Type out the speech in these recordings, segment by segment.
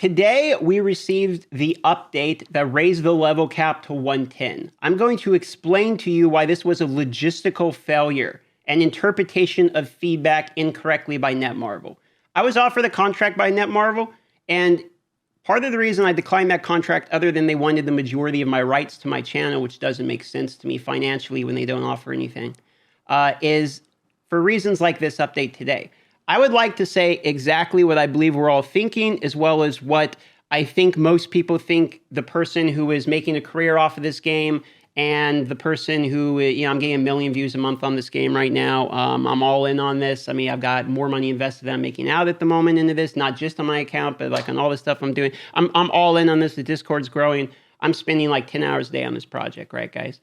Today, we received the update that raised the level cap to 110. I'm going to explain to you why this was a logistical failure, an interpretation of feedback incorrectly by Netmarble. I was offered a contract by Netmarble, and part of the reason I declined that contract, other than they wanted the majority of my rights to my channel, which doesn't make sense to me financially when they don't offer anything, is for reasons like this update today. I would like to say exactly what I believe we're all thinking, as well as what I think most people think the person who is making a career off of this game and the person who, I'm getting 1 million views a month on this game right now. I'm all in on this. I mean, I've got more money invested than I'm making out at the moment into this, not just on my account, but like on all the stuff I'm doing. I'm all in on this. The Discord's growing. I'm spending like 10 hours a day on this project, right, guys?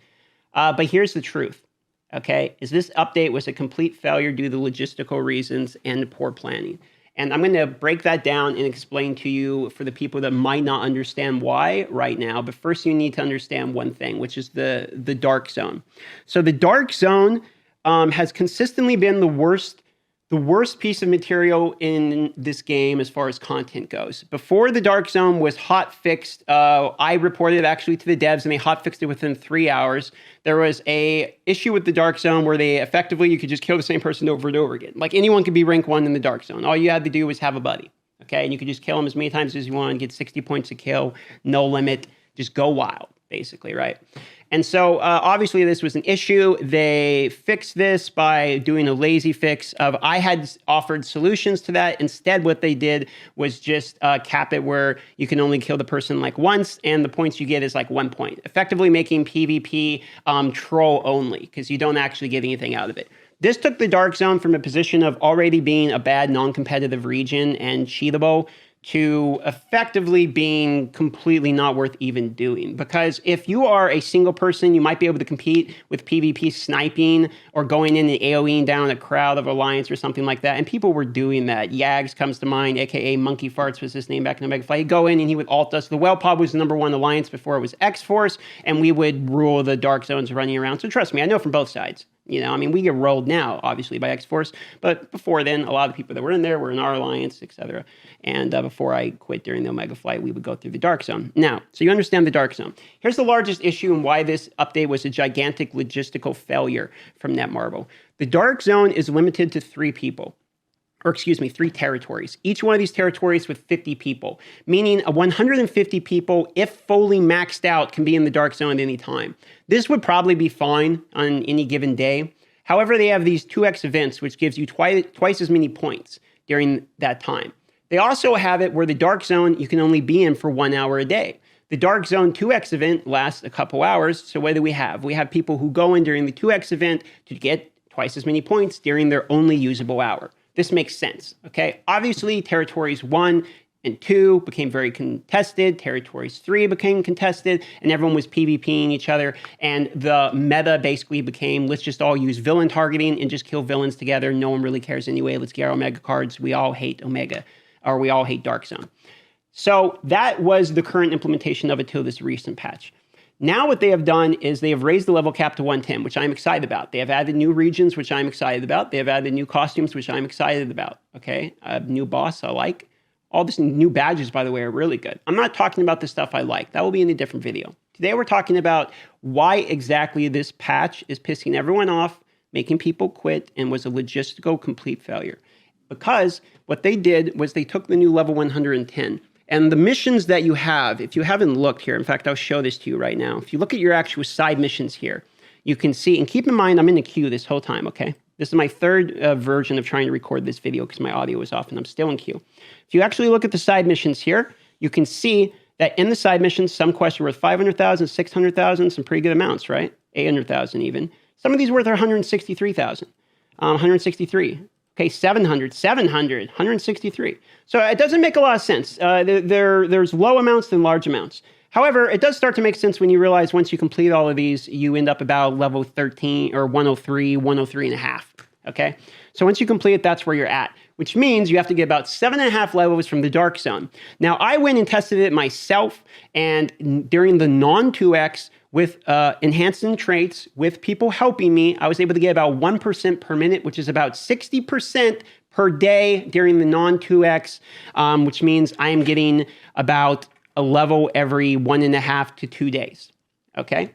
But here's the truth. Okay, is this update was a complete failure due to logistical reasons and poor planning. And I'm going to break that down and explain to you for the people that might not understand why right now. But first you need to understand one thing, which is the dark zone. So the dark zone has consistently been the worst piece of material in this game as far as content goes. Before the dark zone was hot fixed, I reported actually to the devs and they hot fixed it within 3 hours. There was a issue with the dark zone where they effectively, you could just kill the same person over and over again. Like anyone could be rank 1 in the dark zone. All you had to do was have a buddy, okay? And you could just kill them as many times as you want, get 60 points a kill, no limit, just go wild, basically, right? And so obviously this was an issue. They fixed this by doing a lazy fix of, I had offered solutions to that. Instead, what they did was just cap it where you can only kill the person like once and the points you get is like 1 point, effectively making PvP troll only because you don't actually get anything out of it. This took the dark zone from a position of already being a bad non-competitive region and cheatable to effectively being completely not worth even doing. Because if you are a single person, you might be able to compete with PvP sniping or going in and AoEing down a crowd of Alliance or something like that. And people were doing that. Yags comes to mind, aka Monkey Farts was his name back in Omega Flight. He'd go in and he would ult us. The Well Pod was the #1 Alliance before it was X-Force, and we would rule the dark zones running around. So trust me, I know from both sides. You know, I mean, we get rolled now, obviously, by X-Force, but before then, a lot of the people that were in there were in our alliance, etc. And before I quit during the Omega Flight, we would go through the Dark Zone. Now, so you understand the Dark Zone. Here's the largest issue and why this update was a gigantic logistical failure from Netmarble. The Dark Zone is limited to 3 people. Or excuse me, 3 territories. Each one of these territories with 50 people, meaning 150 people, if fully maxed out, can be in the dark zone at any time. This would probably be fine on any given day. However, they have these 2x events, which gives you twice as many points during that time. They also have it where the dark zone you can only be in for 1 hour a day. The Dark Zone 2x event lasts a couple hours. So what do we have? We have people who go in during the 2x event to get twice as many points during their only usable hour. This makes sense, okay? Obviously, territories 1 and 2 became very contested. Territories 3 became contested, and everyone was PvPing each other. And the meta basically became, let's just all use villain targeting and just kill villains together. No one really cares anyway. Let's get our Omega cards. We all hate Omega, or we all hate Dark Zone. So that was the current implementation of it till this recent patch. Now what they have done is they have raised the level cap to 110, which I'm excited about. They have added new regions, which I'm excited about. They have added new costumes, which I'm excited about, okay? A new boss I like. All these new badges, by the way, are really good. I'm not talking about the stuff I like. That will be in a different video. Today we're talking about why exactly this patch is pissing everyone off, making people quit, and was a logistical complete failure. Because what they did was they took the new level 110, and the missions that you have, if you haven't looked here, in fact, I'll show this to you right now. If you look at your actual side missions here, you can see, and keep in mind, I'm in the queue this whole time, okay? This is my third version of trying to record this video because my audio was off and I'm still in queue. If you actually look at the side missions here, you can see that in the side missions, some quests are worth 500,000, 600,000, some pretty good amounts, right? 800,000 even. Some of these worth are 163,000, 163. Okay, 700, 163. So it doesn't make a lot of sense. There's low amounts than large amounts. However, it does start to make sense when you realize once you complete all of these, you end up about level 13 or 103, 103 and a half. Okay, so once you complete it, that's where you're at, which means you have to get about 7.5 levels from the Dark Zone. Now, I went and tested it myself, and during the non-2x, with enhancing traits, with people helping me, I was able to get about 1% per minute, which is about 60% per day during the non-2x, which means I am getting about a level every 1.5 to 2 days. Okay.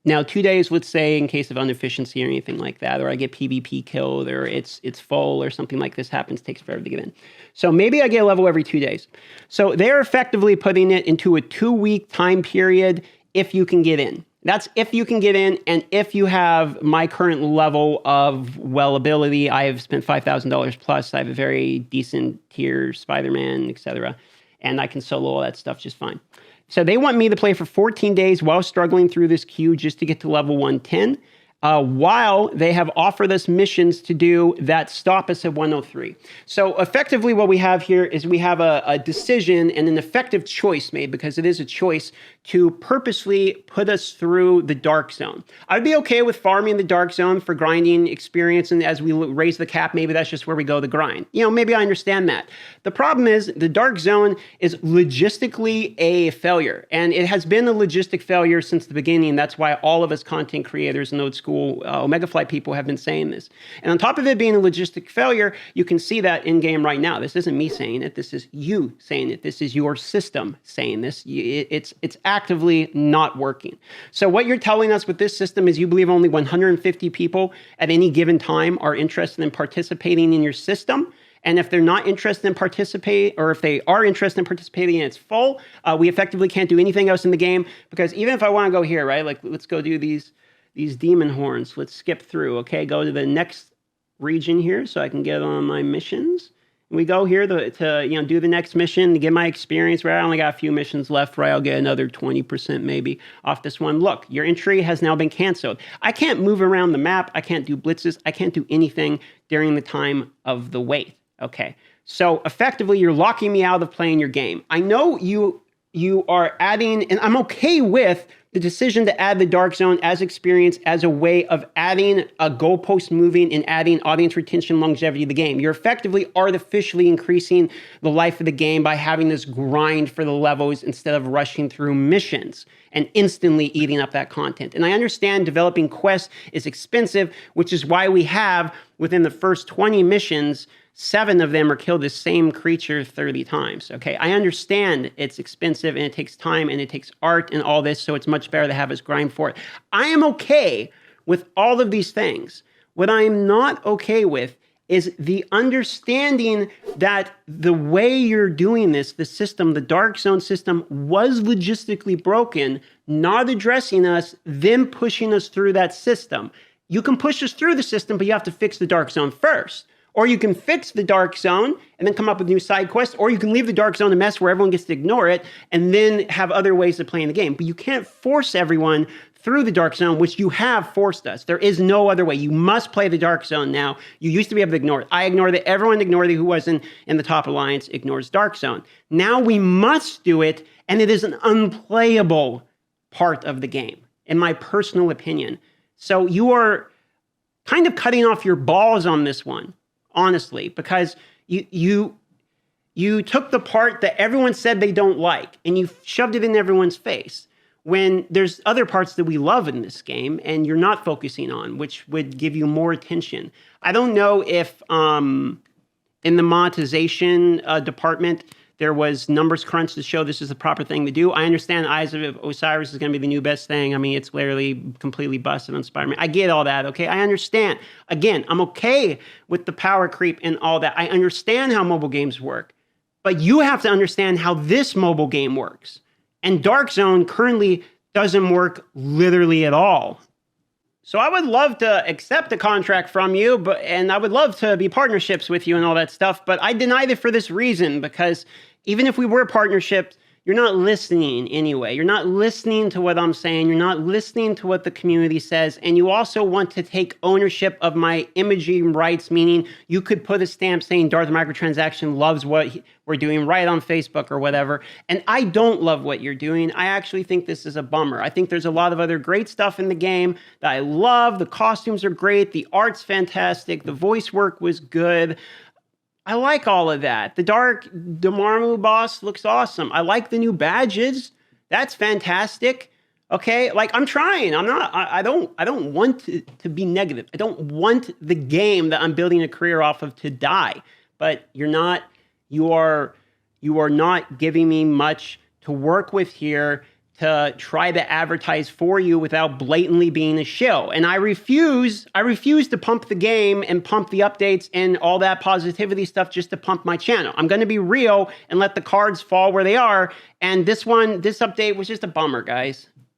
Now, 2 days, let's say, in case of inefficiency or anything like that, or I get PvP killed, or it's full, or something like this happens, takes forever to get in. So maybe I get a level every 2 days. So they're effectively putting it into a 2-week time period if you can get in. That's if you can get in, and if you have my current level of well ability. I have spent $5,000 plus. I have a very decent tier, Spider-Man, etc., and I can solo all that stuff just fine. So they want me to play for 14 days while struggling through this queue just to get to level 110, while they have offered us missions to do that stop us at 103. So effectively what we have here is we have a decision and an effective choice made, because it is a choice, to purposely put us through the dark zone. I'd be okay with farming the dark zone for grinding experience, and as we raise the cap, maybe that's just where we go to grind. Maybe I understand that. The problem is the dark zone is logistically a failure, and it has been a logistic failure since the beginning. That's why all of us content creators and old school Omega Flight people have been saying this. And on top of it being a logistic failure, you can see that in game right now. This isn't me saying it. This is you saying it. This is your system saying this. It's actively not working. So what you're telling us with this system is you believe only 150 people at any given time are interested in participating in your system. And if they're not interested in participate, or if they are interested in participating and it's full, we effectively can't do anything else in the game. Because even if I want to go here, right, like let's go do these demon horns. Let's skip through. Okay, go to the next region here so I can get on my missions. We go here to do the next mission to get my experience. Right, I only got a few missions left. Right, I'll get another 20% maybe off this one. Look, your entry has now been canceled. I can't move around the map. I can't do blitzes. I can't do anything during the time of the wait. Okay, so effectively you're locking me out of playing your game. I know you are adding, and I'm okay with the decision to add the dark zone as experience as a way of adding a goalpost moving and adding audience retention longevity to the game. You're effectively artificially increasing the life of the game by having this grind for the levels instead of rushing through missions and instantly eating up that content. And I understand developing quests is expensive, which is why we have, within the first 20 missions, 7 of them are kill the same creature 30 times. Okay, I understand it's expensive and it takes time and it takes art and all this, so it's much better to have us grind for it. I am okay with all of these things. What I am not okay with is the understanding that the way you're doing this, the system, the dark zone system, was logistically broken, not addressing us, then pushing us through that system. You can push us through the system, but you have to fix the dark zone first. Or you can fix the dark zone and then come up with new side quests, or you can leave the dark zone a mess where everyone gets to ignore it and then have other ways of playing the game. But you can't force everyone through the dark zone, which you have forced us. There is no other way. You must play the dark zone now. You used to be able to ignore it. I ignored it. Everyone ignored it who wasn't in the top alliance ignores dark zone. Now we must do it, and it is an unplayable part of the game, in my personal opinion. So you are kind of cutting off your balls on this one, honestly, because you took the part that everyone said they don't like and you shoved it in everyone's face, when there's other parts that we love in this game and you're not focusing on, which would give you more attention. I don't know if in the monetization department there was numbers crunch to show this is the proper thing to do. I understand Eyes of Osiris is going to be the new best thing. I mean, it's literally completely busted on Spider-Man. I get all that, okay? I understand. Again, I'm okay with the power creep and all that. I understand how mobile games work. But you have to understand how this mobile game works. And Dark Zone currently doesn't work literally at all. So I would love to accept a contract from you, and I would love to be partnerships with you and all that stuff, but I denied it for this reason, because even if we were partnerships, you're not listening anyway. You're not listening to what I'm saying. You're not listening to what the community says. And you also want to take ownership of my imaging rights, meaning you could put a stamp saying Darth Microtransaction loves what we're doing right on Facebook or whatever. And I don't love what you're doing. I actually think this is a bummer. I think there's a lot of other great stuff in the game that I love. The costumes are great. The art's fantastic. The voice work was good. I like all of that. The Dark Dormammu boss looks awesome. I like the new badges. That's fantastic. Okay, like I'm trying. I'm not. I don't want to be negative. I don't want the game that I'm building a career off of to die. But you're not. You are. You are not giving me much to work with here to try to advertise for you without blatantly being a shill. And I refuse. I refuse to pump the game and pump the updates and all that positivity stuff just to pump my channel. I'm going to be real and let the cards fall where they are. And this update was just a bummer, guys.